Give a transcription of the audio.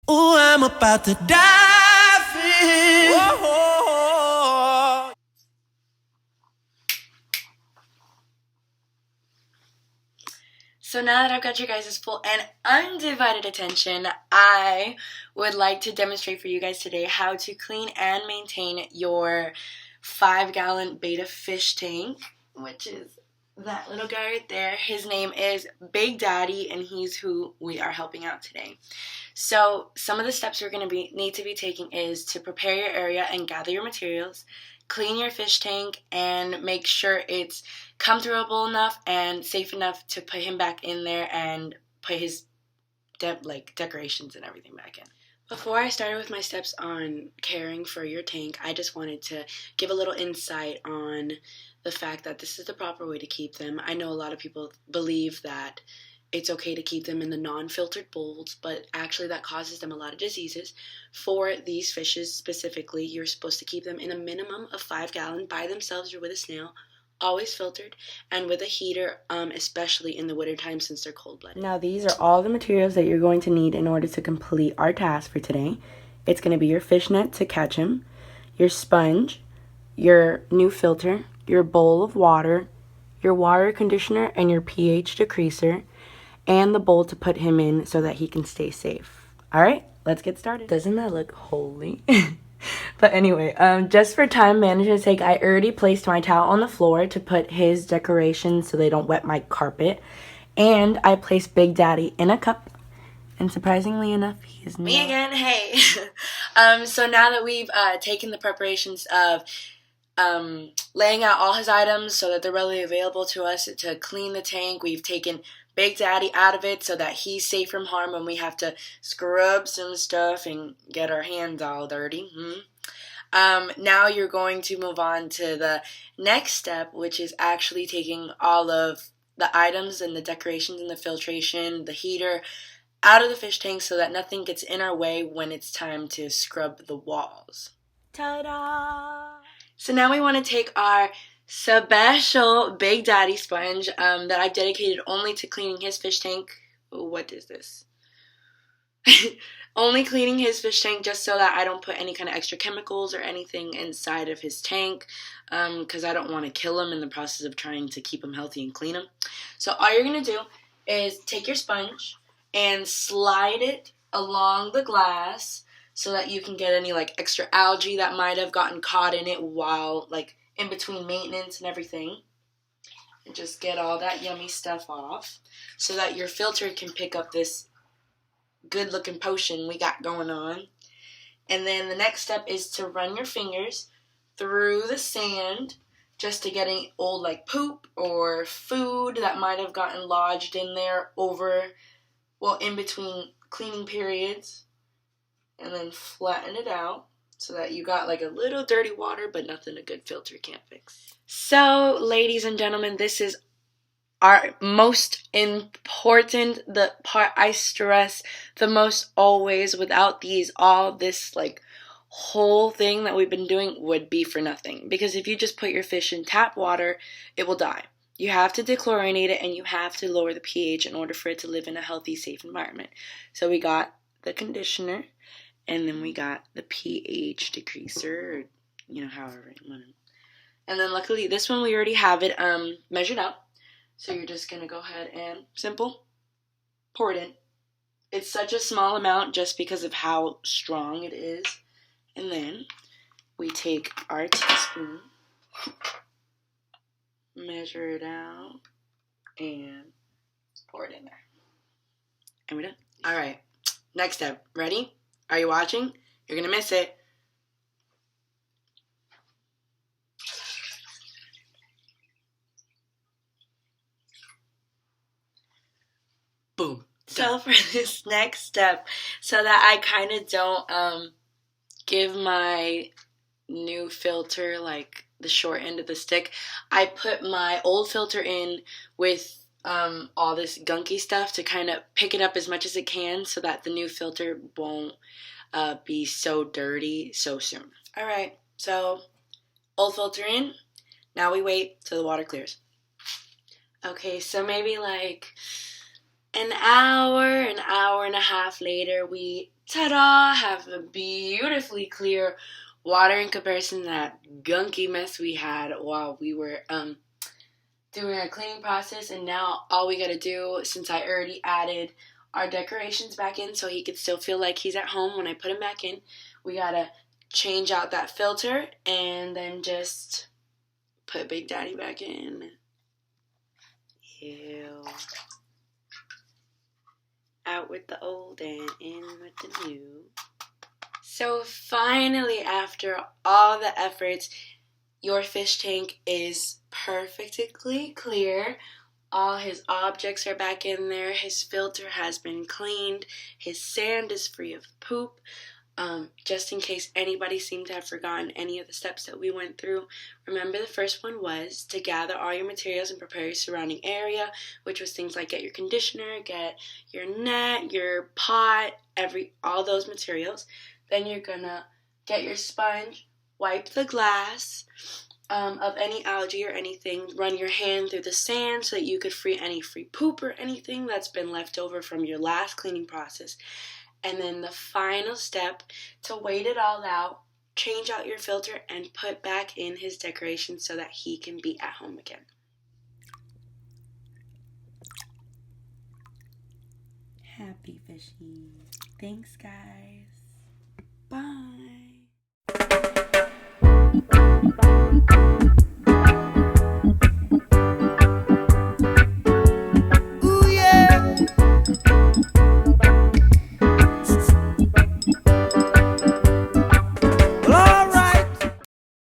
Ooh, I'm about to dive in. Whoa. So now that I've got your guys' full and undivided attention, I would like to demonstrate for you guys today how to clean and maintain your 5-gallon Betta fish tank, which is that little guy right there. His name is Big Daddy, and he's who we are helping out today. So some of the steps we're going to need to be taking is to prepare your area and gather your materials, clean your fish tank, and make sure it's comfortable enough and safe enough to put him back in there and put his decorations and everything back in. Before I started with my steps on caring for your tank, I just wanted to give a little insight on the fact that this is the proper way to keep them. I know a lot of people believe that it's okay to keep them in the non-filtered bowls, but actually that causes them a lot of diseases. For these fishes specifically, you're supposed to keep them in a minimum of 5 gallon by themselves or with a snail, always filtered, and with a heater, especially in the wintertime since they're cold-blooded. Now these are all the materials that you're going to need in order to complete our task for today. It's going to be your fish net to catch him, your sponge, your new filter, your bowl of water, your water conditioner and your pH decreaser, and the bowl to put him in so that he can stay safe. All right, let's get started. Doesn't that look holy? But anyway, just for time management's sake, I already placed my towel on the floor to put his decorations so they don't wet my carpet. And I placed Big Daddy in a cup. And surprisingly enough, he is me again. Hey. So now that we've taken the preparations of laying out all his items so that they're readily available to us to clean the tank, we've taken Big Daddy out of it so that he's safe from harm when we have to scrub some stuff and get our hands all dirty. Now you're going to move on to the next step, which is actually taking all of the items and the decorations and the filtration, the heater, out of the fish tank so that nothing gets in our way when it's time to scrub the walls. Ta-da! So now we want to take our special Big Daddy sponge that I've dedicated only to cleaning his fish tank. What is this? Only cleaning his fish tank just so that I don't put any kind of extra chemicals or anything inside of his tank because I don't want to kill him in the process of trying to keep him healthy and clean him. So all you're going to do is take your sponge and slide it along the glass so that you can get any extra algae that might have gotten caught in it while in between maintenance and everything. And just get all that yummy stuff off so that your filter can pick up this good looking potion we got going on. And then the next step is to run your fingers through the sand just to get any old poop or food that might have gotten lodged in there in between cleaning periods, and then flatten it out so that you got a little dirty water but nothing a good filter can't fix. So ladies and gentlemen, this is our most important, the part I stress the most always. Without these, all this whole thing that we've been doing would be for nothing, because if you just put your fish in tap water, it will die. You have to dechlorinate it and you have to lower the pH in order for it to live in a healthy, safe environment. So we got the conditioner and then we got the pH decreaser, or however you want it. And then luckily this one we already have it measured out. So you're just going to go ahead and pour it in. It's such a small amount just because of how strong it is. And then we take our teaspoon, measure it out, and pour it in there. And we're done. All right. Next step. Ready? Are you watching? You're going to miss it. Boom. So for this next step, so that I kind of don't give my new filter the short end of the stick, I put my old filter in with all this gunky stuff to kind of pick it up as much as it can so that the new filter won't be so dirty so soon. All right, so old filter in. Now we wait till the water clears. Okay, so maybe an hour and a half later, we, ta-da, have a beautifully clear water in comparison to that gunky mess we had while we were doing our cleaning process. And now all we gotta do, since I already added our decorations back in so he could still feel like he's at home when I put him back in, we gotta change out that filter and then just put Big Daddy back in. Ew. Out with the old and in with the new. So finally, after all the efforts, your fish tank is perfectly clear. All his objects are back in there. His filter has been cleaned. His sand is free of poop. Just in case anybody seemed to have forgotten any of the steps that we went through, remember the first one was to gather all your materials and prepare your surrounding area, which was things like get your conditioner, get your net, your pot, all those materials. Then you're gonna get your sponge, wipe the glass of any algae or anything, run your hand through the sand so that you could free any free poop or anything that's been left over from your last cleaning process. And then the final step, to wait it all out, change out your filter, and put back in his decorations so that he can be at home again. Happy fishy. Thanks, guys.